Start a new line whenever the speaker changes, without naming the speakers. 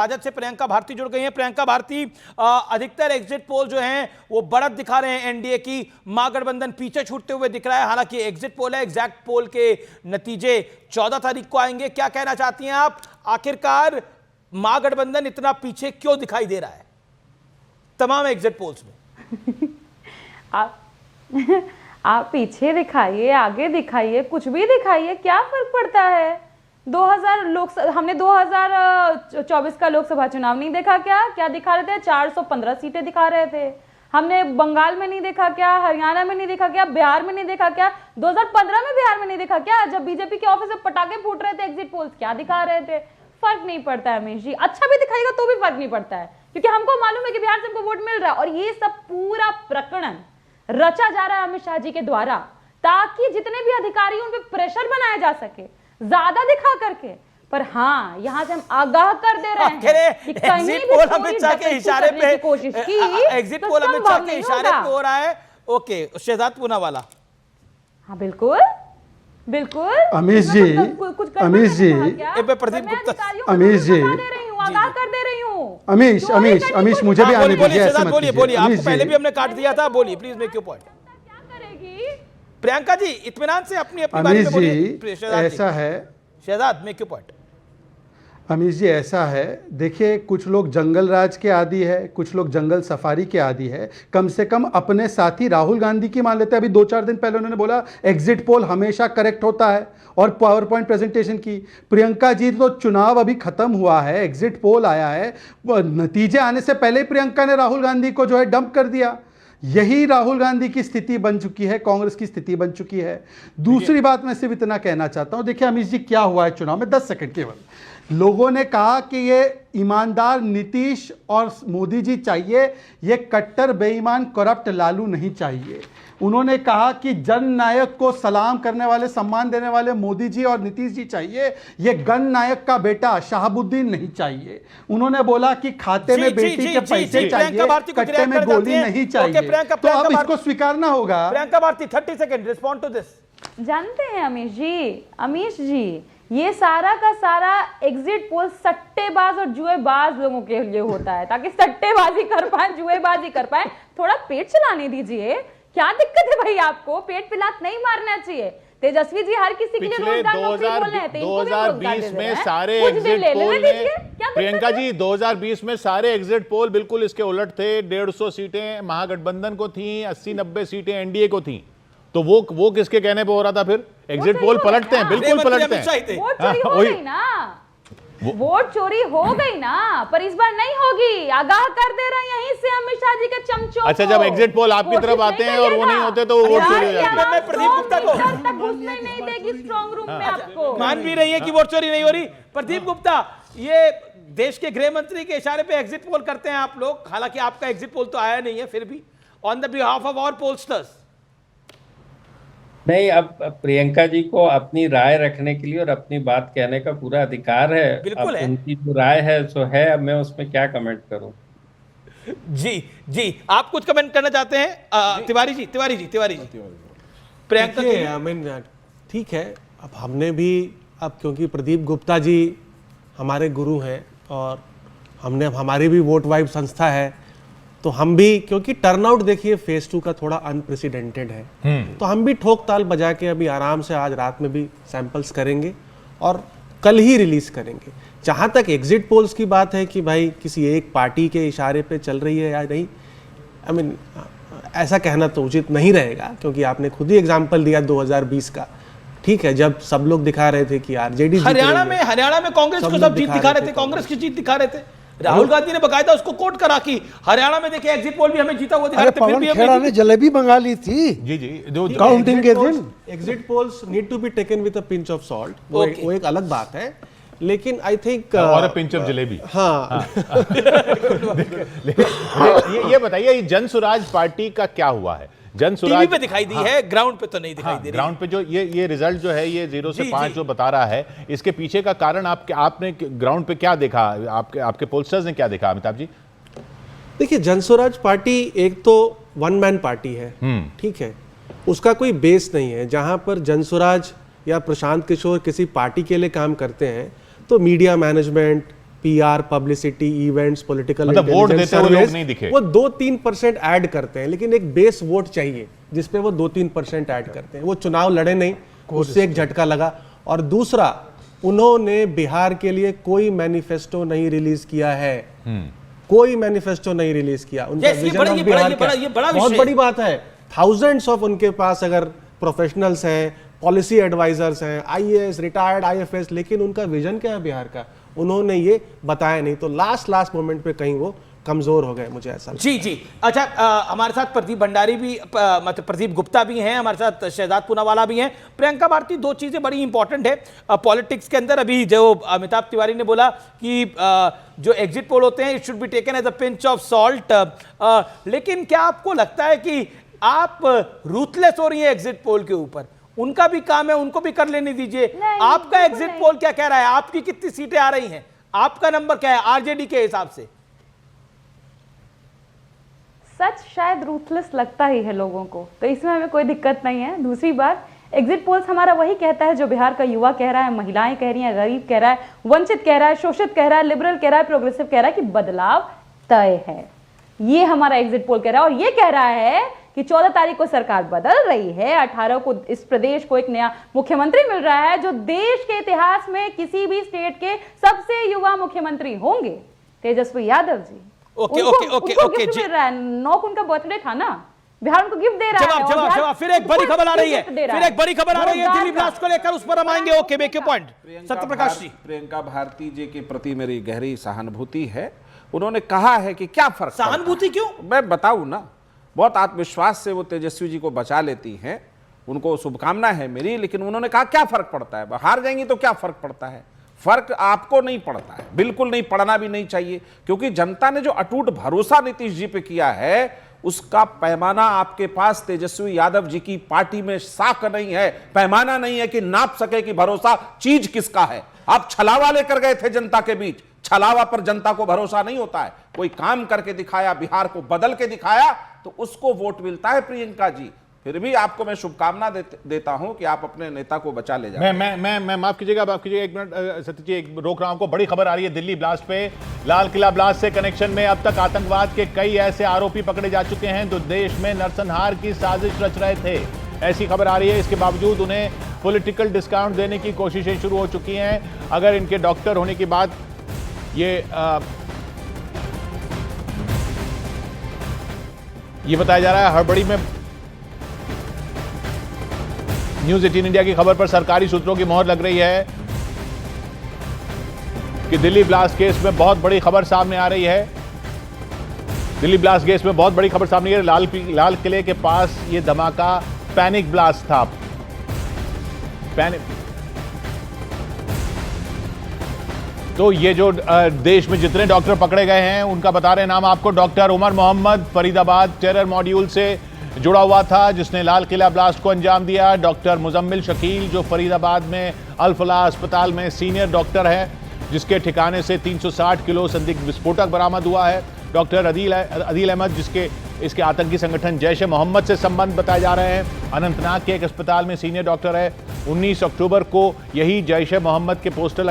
राजद से प्रियंका भारती जुड़ गई हैं। प्रियंका भारती, अधिकतर एग्जिट पोल जो हैं वो बढ़त दिखा रहे हैं एनडीए की, महागठबंधन पीछे छूटते हुए दिख रहा है। हालांकि एग्जिट पोल है, एग्जैक्ट पोल के नतीजे 14 तारीख को आएंगे। क्या कहना चाहती हैं आप, आखिरकार महागठबंधन इतना पीछे क्यों दिखाई दे रहा है तमाम एग्जिट पोल्स में?
आप पीछे दिखाइए, आगे दिखाइए, कुछ भी दिखाइए, क्या फर्क पड़ता है? 2000 हमने 2024 का लोकसभा चुनाव नहीं देखा क्या दिखा रहे थे? 415 सीटें दिखा रहे थे। हमने बंगाल में नहीं देखा क्या, हरियाणा में नहीं देखा क्या, बिहार में नहीं देखा क्या, 2015 में बिहार में नहीं देखा क्या, जब बीजेपी के ऑफिस में पटाखे फूट रहे थे एग्जिट पोल्स, क्या दिखा रहे थे? फर्क नहीं पड़ता है अमीश जी, अच्छा भी दिखाएगा तो भी फर्क नहीं पड़ता है, क्योंकि हमको मालूम है कि बिहार से हमको वोट मिल रहा है। और ये सब पूरा प्रकरण रचा जा रहा है अमित शाह जी के द्वारा, ताकि जितने भी अधिकारी उन पे प्रेशर बनाया जा सके ज्यादा दिखा करके। पर हाँ, यहाँ से हम आगाह कर दे रहे हैं कि कहीं भी
अमित शाह के इशारे पे
कोशिश की,
एग्जिट पोल अमित शाह के इशारे पे हो रहा है। ओके, शहजाद पूनावाला।
हाँ बिल्कुल बिल्कुल।
अमीश जी, अमीश जी,
प्रदीप गुप्ता,
अमीश जी,
आगाह कर दे रही हूँ।
अमीश मुझे भी आने दीजिए।
बोलिए, आपको पहले भी हमने काट दिया था, बोलिए प्लीज, मेक योर पॉइंट।
क्या करेगी
प्रियंका जी? इत्मीनान से अपनी बारे में बोलिए।
ऐसा है
Shehzad, make your point.
Amish ji, ऐसा है, देखिए, कुछ लोग जंगल राज के आदी है, कुछ लोग जंगल सफारी के आदी है। कम से कम अपने साथी राहुल गांधी की मान लेते हैं। अभी 2-4 दिन पहले उन्होंने बोला एग्जिट पोल हमेशा करेक्ट होता है, और पावर पॉइंट प्रेजेंटेशन की। प्रियंका जी, तो चुनाव अभी खत्म हुआ है, एग्जिट पोल आया है, नतीजे आने से पहले प्रियंका ने राहुल गांधी को जो है डंप कर दिया। यही राहुल गांधी की स्थिति बन चुकी है, कांग्रेस की स्थिति बन चुकी है। दूसरी बात मैं सिर्फ इतना कहना चाहता हूं, देखिए अमीश जी, क्या हुआ है चुनाव में, 10 सेकंड केवल। लोगों ने कहा कि ये ईमानदार नीतीश और मोदी जी चाहिए, ये कट्टर बेईमान करप्ट लालू नहीं चाहिए। उन्होंने कहा कि जननायक को सलाम करने वाले, सम्मान देने वाले मोदी जी और नीतीश जी चाहिए, ये गण नायक का बेटा शहाबुद्दीन नहीं चाहिए। उन्होंने बोला कि खाते में बेटी के पैसे चाहिए, कट्टे में गोली नहीं चाहिए। तो अब इसको स्वीकारना होगा।
Priyanka Bharti, 30 second, respond to this.
जानते हैं अमीश जी, ये सारा का सारा एग्जिट पोल सट्टेबाज और जुएबाज लोगों के लिए होता है, ताकि सट्टेबाजी कर पाए, जुएबाजी कर पाए। थोड़ा पेट चलाने दीजिए, क्या दिक्कत है भाई आपको? पेट पे लात नहीं मारना चाहिए। तेजस्वी जी हर किसी के लिए रोजगार नौकरी बोल रहे हैं,
2020 में सारे एग्जिट पोल ने, प्रियंका जी, 2020 में सारे एग्जिट पोल बिल्कुल इसके उलट थे। 150 सीटें महागठबंधन को थी, 80-90 सीटें एनडीए को थी। तो वो किसके कहने पे हो रहा था? फिर एग्जिट पोल पलटते हैं, बिल्कुल पलटते हैं।
वोट चोरी हो गई ना, वोट चोरी हो गई ना, पर इस बार नहीं होगी। आगाह कर दे रहे हैं यहीं से अमित शाह जी के चमचों।
अच्छा, जब एग्जिट पोल आपकी तरफ आते हैं और वो नहीं होते तो वोट चोरी हो जाती है।
मैं प्रदीप गुप्ता को
घुसने नहीं देगी स्ट्रांग रूम में आपको।
मान भी रही है कि वोट चोरी नहीं हो रही। प्रदीप गुप्ता, ये देश के गृह मंत्री के इशारे पे एग्जिट पोल करते हैं आप लोग, हालांकि आपका एग्जिट पोल तो आया नहीं है, फिर भी on the behalf of our pollsters.
नहीं, अब प्रियंका जी को अपनी राय रखने के लिए और अपनी बात कहने का पूरा अधिकार है।
बिल्कुल है।
उनकी जो राय है सो है, अब मैं उसमें क्या कमेंट करूं?
जी, आप कुछ कमेंट करना चाहते हैं? तिवारी जी। प्रियंका के,
ठीक है, अब हमने भी, अब क्योंकि प्रदीप गुप्ता जी हमारे गुरु हैं और हमारी भी वोट वाइब संस्था है, तो हम भी, क्योंकि टर्नआउट देखिए फेज 2 का थोड़ा अनप्रेसिडेंटेड है, तो हम भी ठोक ताल बजा के अभी आराम से आज रात में भी सैंपल्स करेंगे और कल ही रिलीज करेंगे। जहां तक एग्जिट पोल्स की बात है कि भाई किसी एक पार्टी के इशारे पे चल रही है या नहीं, आई मीन ऐसा कहना तो उचित नहीं रहेगा, क्योंकि आपने खुद ही एग्जाम्पल दिया 2020 का। ठीक है, जब सब लोग दिखा रहे थे कि आरजेडी
हरियाणा में कांग्रेस को सब जीत दिखा रहे थे, कांग्रेस की जीत दिखा रहे थे। राहुल गांधी ने बकायदा उसको कोट करा कि हरियाणा में देखिए एग्जिट पोल भी हमें जीता हुआ दिखा रहे थे, फिर भी
खेड़ा ने जलेबी मंगा ली थी।
जी,
काउंटिंग के दिन
exit polls need to be taken with a pinch of salt, वो एक अलग बात है, लेकिन आई थिंक
और अ पिंच ऑफ जलेबी।
हाँ।
ये बताइए, जन स्वराज पार्टी का क्या हुआ है? जन स्वराज
टीवी पे दिखाई दी है, ग्राउंड पे तो नहीं दिखाई दे रही।
ग्राउंड पे जो ये रिजल्ट जो है, ये 0 से 5 जो बता रहा है, इसके पीछे का कारण आपने ग्राउंड पे क्या देखा? आपके पोलस्टर्स ने क्या देखा, अमिताभ जी?
देखिए, जन स्वराज पार्टी एक तो वन मैन पार्टी है, ठीक है, उसका कोई बेस नहीं है। जहां पर जन स्वराज या प्रशांत किशोर किसी पार्टी के लिए काम करते हैं, तो media management, PR, publicity, events, political
मतलब वोट देते हुए लोग नहीं दिखे।
वो 2-3% ऐड करते हैं, लेकिन एक बेस वोट चाहिए जिसपे वो 2-3% ऐड करते हैं। वो चुनाव लड़े नहीं, उससे एक झटका लगा। और दूसरा, उन्होंने बिहार के लिए कोई मैनिफेस्टो नहीं रिलीज किया है, कोई मैनिफेस्टो नहीं रिलीज किया। उनका
Yes, ये
विजन
बड़ा-
ऑफ
ये बड़ा-
बिहार
ये बड़ा-
क्या?
ये बड़ा
बहुत
विषय
बड़ी बात है। थाउजेंड्स ऑफ उनके पास अगर प्रोफेशनल्स हैं, पॉलिसी एडवाइजर्स हैं, आईएएस, रिटायर्ड आईएफएस, लेकिन उनका विजन क्या है बिहार का, उन्होंने ये बताया नहीं। तो लास्ट मोमेंट पे कहीं वो कमजोर हो गए, मुझे ऐसा लगता है।
जी। अच्छा, हमारे साथ प्रदीप भंडारी भी, मतलब प्रदीप गुप्ता भी हैं, हमारे साथ शहजाद पूनावाला भी हैं। प्रियंका भारती, दो चीजें बड़ी इंपॉर्टेंट है पॉलिटिक्स के अंदर। अभी जो अमिताभ तिवारी ने बोला कि जो एग्जिट पोल होते हैं, it should be taken as a pinch of salt, लेकिन क्या आपको लगता है कि आप रूथलेस हो रही हैं एग्जिट पोल के ऊपर? उनका भी काम है, उनको भी कर लेने दीजिए।
नहीं,
आपका
बिल्कुल
एग्जिट
नहीं।
पोल क्या कह रहा है? आपकी कितनी सीटें आ रही हैं? आपका नंबर क्या है आरजेडी के हिसाब से?
सच शायद रूथलेस लगता ही है लोगों को, तो इसमें हमें कोई दिक्कत नहीं है। दूसरी बात, एग्जिट पोल्स हमारा वही कहता है जो बिहार का युवा कह रहा है, महिलाएं कह रही हैं, गरीब कह रहा है, वंचित कह रहा है, शोषित कह रहा है, लिबरल कह रहा है, प्रोग्रेसिव कह रहा है कि बदलाव तय है। ये हमारा एग्जिट पोल कह रहा है। और ये कह रहा है कि 14 तारीख को सरकार बदल रही है, 18 को इस प्रदेश को एक नया मुख्यमंत्री मिल रहा है जो देश के इतिहास में किसी भी स्टेट के सबसे युवा मुख्यमंत्री होंगे, तेजस्वी यादव जी।
ओके,
उनको-
ओके, ओके,
उनको
ओके,
गिफ्ट
जी।
मिल रहा है। 9 को उनका बर्थडे था ना, बिहार उनको गिफ्ट दे रहा है। और बिहार
जवाब फिर एक बड़ी
उनको
खबर आ रही है,
गिफ्ट दे रहा
फिर एक बड़ी खबर आ रही है
जोरदार
दिल्ली ब्लास्ट को लेकर, उस पर हम आएंगे। Okay, make your point Satya Prakash ji.
Priyanka Bharti जी के प्रति मेरी गहरी सहानुभूति है। उन्होंने कहा है कि क्या फर्क पड़ता है?
सहानुभूति क्यों?
मैं बताऊं ना, बहुत आत्मविश्वास से वो तेजस्वी जी को बचा लेती हैं, उनको शुभकामना है मेरी। लेकिन उन्होंने कहा क्या फर्क पड़ता है, हार जाएंगी तो क्या फर्क पड़ता है? फर्क आपको नहीं पड़ता है, बिल्कुल नहीं पड़ना भी नहीं चाहिए, क्योंकि जनता ने जो अटूट भरोसा नीतीश जी पे किया है उसका पैमाना आपके पास तेजस्वी यादव जी की पार्टी में साख नहीं है, पैमाना नहीं है कि नाप सके कि भरोसा चीज किसका है। आप छलावा लेकर गए थे जनता के बीच, छलावा पर जनता को भरोसा नहीं होता है। कोई काम करके दिखाया, बिहार को बदल के दिखाया, तो उसको वोट मिलता है प्रियंका जी। फिर भी आपको मैं शुभकामना देता हूं कि आप अपने नेता को बचा ले जाए।
मैं माफ कीजिएगा, एक मिनट सत्य जी, एक रोक रहा हूं आपको। बड़ी खबर आ रही है दिल्ली ब्लास्ट पे। लाल किला ब्लास्ट से कनेक्शन में अब तक आतंकवाद के कई ऐसे आरोपी पकड़े जा चुके हैं जो देश में नरसंहार की साजिश रच रहे थे, ऐसी खबर आ रही है। इसके बावजूद उन्हें पॉलिटिकल डिस्काउंट देने की कोशिशें शुरू हो चुकी हैं। अगर इनके डॉक्टर होने की बात, ये बताया जा रहा है हड़बड़ी में। न्यूज 18 इंडिया की खबर पर सरकारी सूत्रों की मोहर लग रही है कि दिल्ली ब्लास्ट केस में बहुत बड़ी खबर सामने आ रही है। दिल्ली ब्लास्ट केस में बहुत बड़ी खबर सामने आ रही है। लाल किले के पास ये धमाका पैनिक ब्लास्ट था। तो ये जो देश में जितने डॉक्टर पकड़े गए हैं उनका बता रहे हैं नाम आपको। Doctor Umar Mohammad Faridabad terror module से जुड़ा हुआ था जिसने लाल किला ब्लास्ट को अंजाम दिया। डॉक्टर मुजम्मिल शकील जो फरीदाबाद में अल फलाह अस्पताल में सीनियर डॉक्टर है, जिसके ठिकाने से 360 किलो संदिग्ध विस्फोटक बरामद हुआ है। डॉक्टर अदील अहमद जिसके इसके आतंकी संगठन जैश ए मोहम्मद से संबंध बताए जा रहे हैं, अनंतनाग के एक अस्पताल में सीनियर डॉक्टर है। 19 अक्टूबर को यही जैश ए मोहम्मद के पोस्टर लगा